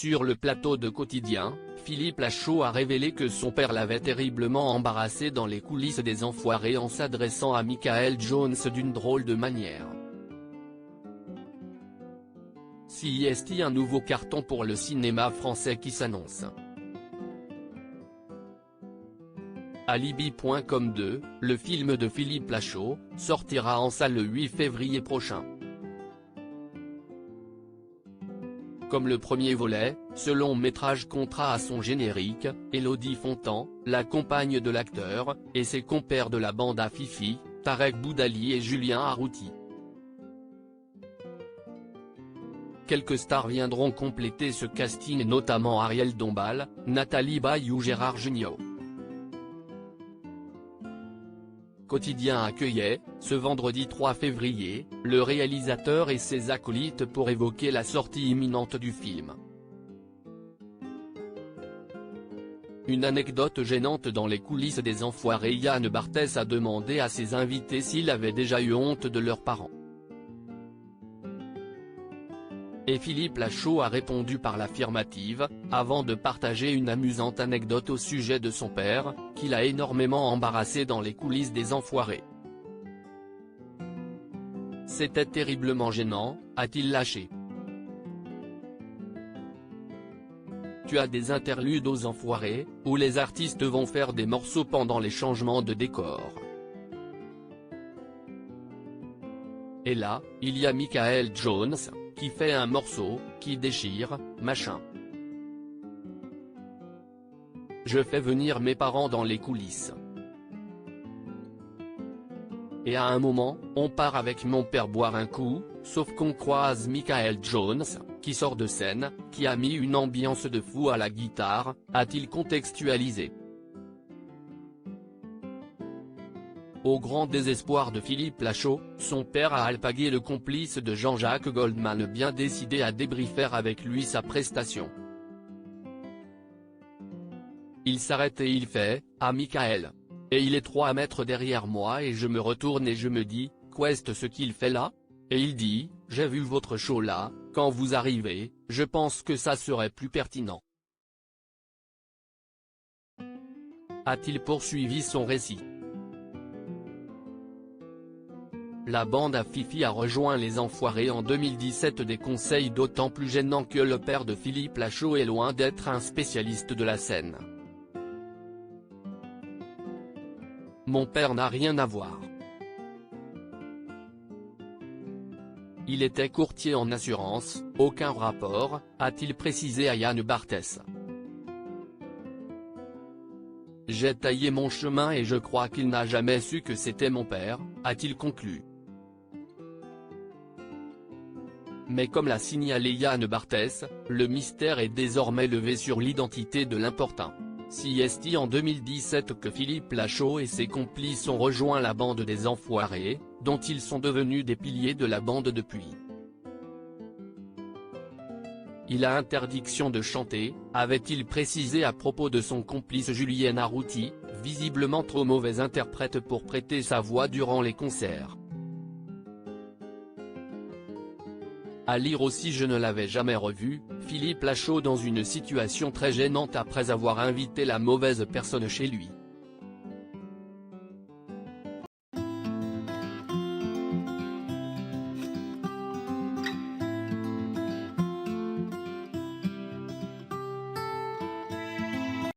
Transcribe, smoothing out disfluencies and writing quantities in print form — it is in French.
Sur le plateau de Quotidien, Philippe Lachaud a révélé que son père l'avait terriblement embarrassé dans les coulisses des Enfoirés en s'adressant à Michael Jones d'une drôle de manière. CIST, un nouveau carton pour le cinéma français qui s'annonce. Alibi.com 2, le film de Philippe Lachaud, sortira en salle le 8 février prochain. Comme le premier volet, ce long métrage comptera à son générique, Élodie Fontan, la compagne de l'acteur, et ses compères de la bande à Fifi, Tarek Boudali et Julien Arrouti. Quelques stars viendront compléter ce casting, notamment Ariel Dombal, Nathalie Baye ou Gérard Jugnot. Quotidien accueillait, ce vendredi 3 février, le réalisateur et ses acolytes pour évoquer la sortie imminente du film. Une anecdote gênante dans les coulisses des Enfoirés. Yann Barthès a demandé à ses invités s'ils avaient déjà eu honte de leurs parents. Et Philippe Lachaud a répondu par l'affirmative, avant de partager une amusante anecdote au sujet de son père, qu'il a énormément embarrassé dans les coulisses des Enfoirés. C'était terriblement gênant, a-t-il lâché. Tu as des interludes aux Enfoirés, où les artistes vont faire des morceaux pendant les changements de décor. Et là, il y a Michael Jones, qui fait un morceau, qui déchire, machin. Je fais venir mes parents dans les coulisses. Et à un moment, on part avec mon père boire un coup, sauf qu'on croise Michael Jones, qui sort de scène, qui a mis une ambiance de fou à la guitare, a-t-il contextualisé. Au grand désespoir de Philippe Lachaud, son père a alpagué le complice de Jean-Jacques Goldman, bien décidé à débriefer avec lui sa prestation. Il s'arrête et il fait, à Michael. Et il est 3 mètres derrière moi et je me retourne et je me dis, qu'est-ce ce qu'il fait là? Et il dit, j'ai vu votre show là, quand vous arrivez, je pense que ça serait plus pertinent. A-t-il poursuivi son récit. La bande à Fifi a rejoint les Enfoirés en 2017, des conseils d'autant plus gênants que le père de Philippe Lachaud est loin d'être un spécialiste de la scène. Mon père n'a rien à voir. Il était courtier en assurance, aucun rapport, a-t-il précisé à Yann Barthès. J'ai taillé mon chemin et je crois qu'il n'a jamais su que c'était mon père, a-t-il conclu. Mais comme l'a signalé Yann Barthès, le mystère est désormais levé sur l'identité de l'importun. CIST en 2017 que Philippe Lachaud et ses complices ont rejoint la bande des Enfoirés, dont ils sont devenus des piliers de la bande depuis. Il a interdiction de chanter, avait-il précisé à propos de son complice Julien Arrouti, visiblement trop mauvais interprète pour prêter sa voix durant les concerts. À lire aussi, je ne l'avais jamais revu, Philippe Lachaud dans une situation très gênante après avoir invité la mauvaise personne chez lui.